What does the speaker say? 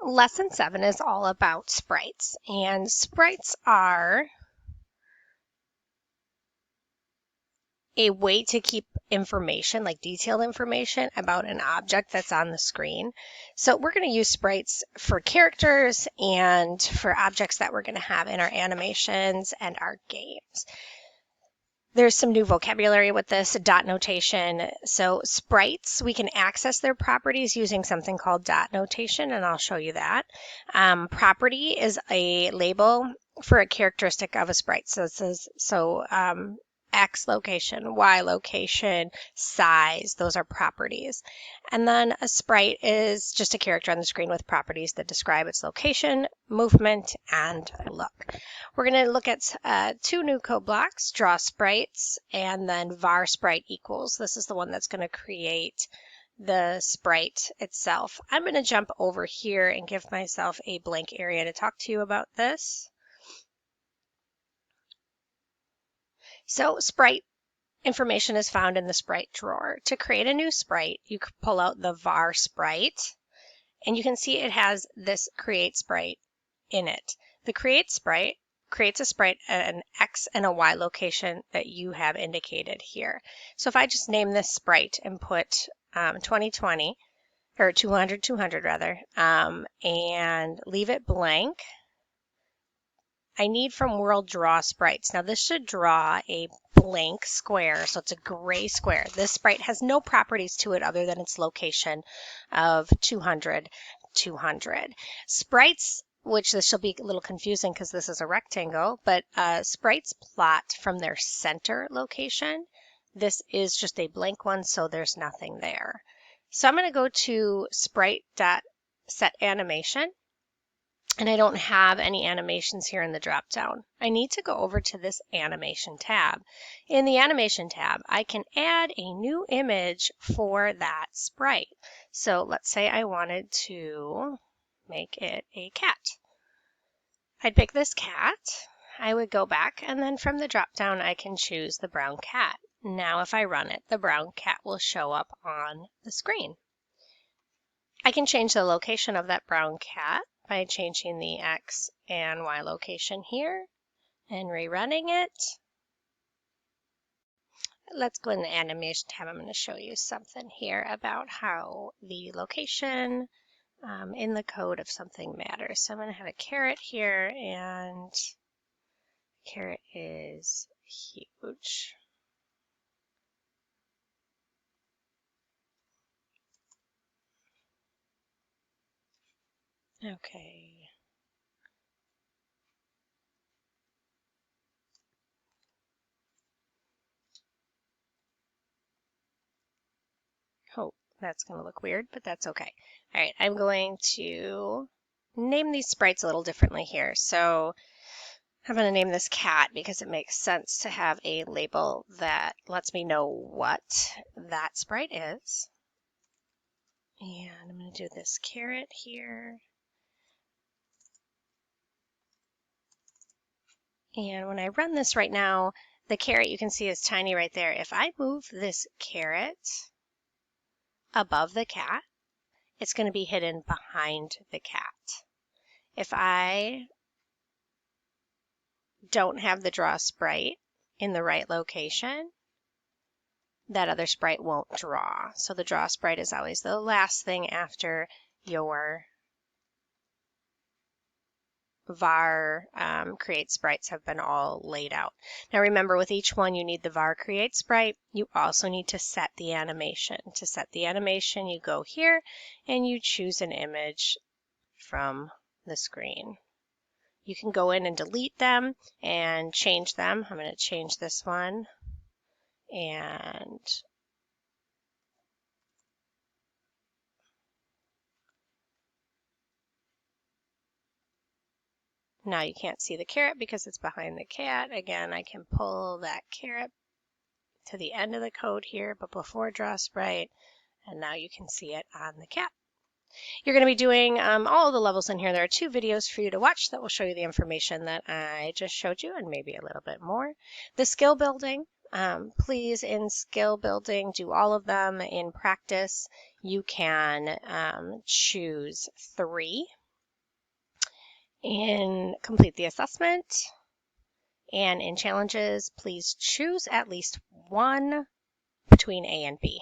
Lesson 7 is all about sprites, and sprites are a way to keep information, like detailed information about an object that's on the screen. So we're going to use sprites for characters and for objects that we're going to have in our animations and our games. There's some new vocabulary with this, dot notation. So sprites, we can access their properties using something called dot notation, and I'll show you that. Property is a label for a characteristic of a sprite. So it says, X location, Y location, size, those are properties. And then a sprite is just a character on the screen with properties that describe its location, movement, and look. We're going to look at two new code blocks, draw sprites, and then var sprite equals. This is the one that's going to create the sprite itself. I'm going to jump over here and give myself a blank area to talk to you about this. So sprite information is found in the sprite drawer. To create a new sprite, you pull out the var sprite, and you can see it has this create sprite in it. The create sprite creates a sprite at an X and a Y location that you have indicated here. So if I just name this sprite and put 2020, or 200 rather, and leave it blank, I need from world draw sprites. Now this should draw a blank square, so it's a gray square. This sprite has no properties to it other than its location of 200. Sprites, which this will be a little confusing because this is a rectangle, but sprites plot from their center location. This is just a blank one, so there's nothing there. So I'm going to go to sprite.setAnimation. And I don't have any animations here in the drop down. I need to go over to this animation tab. In the animation tab, I can add a new image for that sprite. So let's say I wanted to make it a cat. I'd pick this cat, I would go back, and then from the drop down I can choose the brown cat. Now if I run it, the brown cat will show up on the screen. I can change the location of that brown cat by changing the X and Y location here and rerunning it. Let's go in the animation tab. I'm going to show you something here about how the location in the code of something matters. So I'm going to have a carrot here, and carrot is huge. Okay. Oh, that's going to look weird, but that's okay. All right, I'm going to name these sprites a little differently here. So I'm going to name this cat because it makes sense to have a label that lets me know what that sprite is. And I'm going to do this carrot here. And when I run this right now, the carrot you can see is tiny right there. If I move this carrot above the cat, it's going to be hidden behind the cat. If I don't have the draw sprite in the right location, that other sprite won't draw. So the draw sprite is always the last thing after your var create sprites have been all laid out. Now remember, with each one you need the var create sprite. You also need to set the animation. To set the animation, you go here and you choose an image from the screen. You can go in and delete them and change them. I'm going to change this one, and now you can't see the carrot because it's behind the cat. Again, I can pull that carrot to the end of the code here, but before draw sprite, and now you can see it on the cat. You're going to be doing all of the levels in here. There are 2 videos for you to watch that will show you the information that I just showed you and maybe a little bit more. The skill building, please in skill building do all of them. In practice, you can choose 3. In complete the assessment and in challenges, please choose at least one between A and B.